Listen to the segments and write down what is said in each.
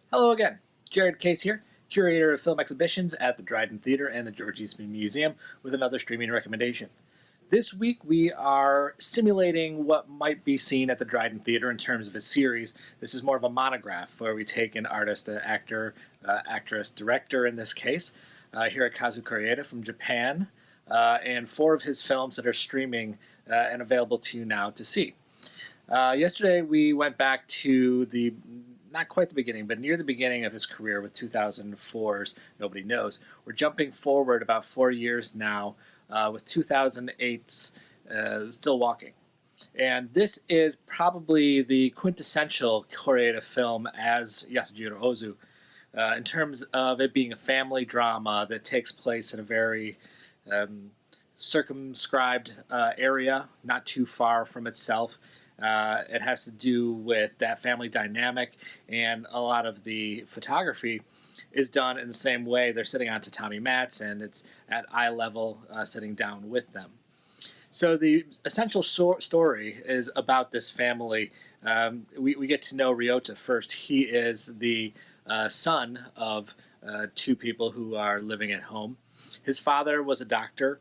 Hello again. Jared Case here, curator of film exhibitions at the Dryden Theater and the George Eastman Museum, with another streaming recommendation. This week we are simulating what might be seen at the Dryden Theater in terms of a series. This is more of a monograph where we take an artist, an actor, actress, director in this case, Hirokazu Kore-eda from Japan, and 4 of his films that are streaming and available to you now to see. Yesterday we went back to the not quite the beginning, but near the beginning of his career with 2004's Nobody Knows. We're jumping forward about 4 years now with 2008's Still Walking. And this is probably the quintessential Kore-eda film as Yasujiro Ozu in terms of it being a family drama that takes place in a very circumscribed area, not too far from itself. It has to do with that family dynamic, and a lot of the photography is done in the same way. They're sitting on tatami mats, and it's at eye level, sitting down with them. So the essential story is about this family. We get to know Ryota first. He is the son of 2 people who are living at home. His father was a doctor.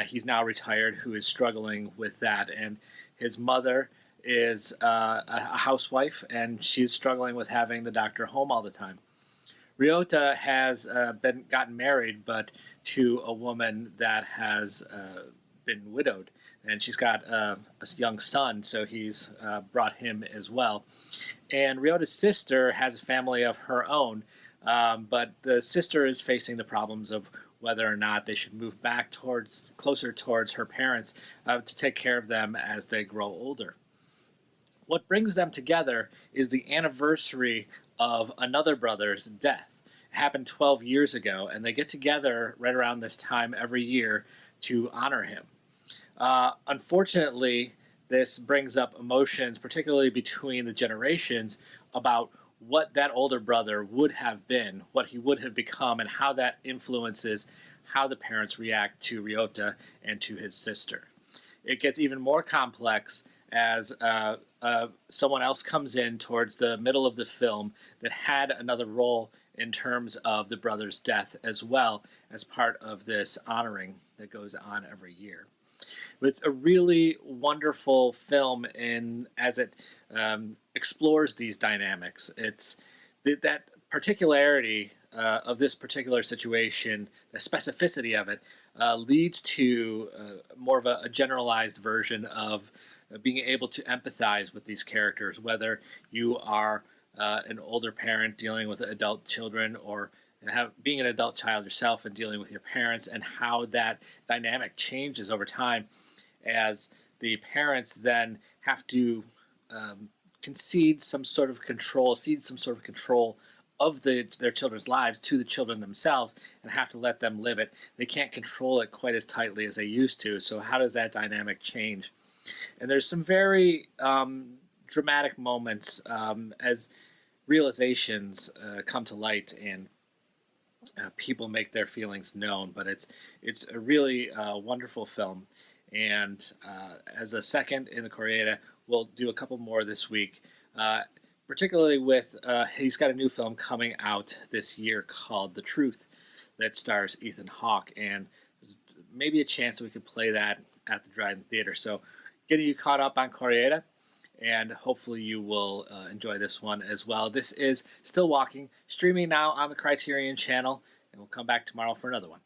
He's now retired, who is struggling with that, and his mother is a housewife, and she's struggling with having the doctor home all the time. Ryota has gotten married, but to a woman that has been widowed, and she's got a young son, so he's brought him as well. And Ryota's sister has a family of her own, but the sister is facing the problems of whether or not they should move back closer towards her parents to take care of them as they grow older. What brings them together is the anniversary of another brother's death. It happened 12 years ago, and they get together right around this time every year to honor him. Unfortunately, this brings up emotions, particularly between the generations, about what that older brother would have been, what he would have become, and how that influences how the parents react to Ryota and to his sister. It gets even more complex as someone else comes in towards the middle of the film that had another role in terms of the brother's death as well as part of this honoring that goes on every year. But it's a really wonderful film as it explores these dynamics. It's that particularity of this particular situation, the specificity of it, leads to more of a generalized version of being able to empathize with these characters, whether you are an older parent dealing with adult children, or being an adult child yourself and dealing with your parents, and how that dynamic changes over time as the parents then have to cede some sort of control of their children's lives to the children themselves, and have to let them live it. They can't control it quite as tightly as they used to. So how does that dynamic change? And there's some very dramatic moments as realizations come to light, and people make their feelings known. But it's a really wonderful film. And as a second in the Kore-eda, we'll do a couple more this week. Particularly with, he's got a new film coming out this year called The Truth that stars Ethan Hawke, and there's maybe a chance that we could play that at the Dryden Theater. So getting you caught up on Kore-eda, and hopefully you will enjoy this one as well. This is Still Walking, streaming now on the Criterion channel, and we'll come back tomorrow for another one.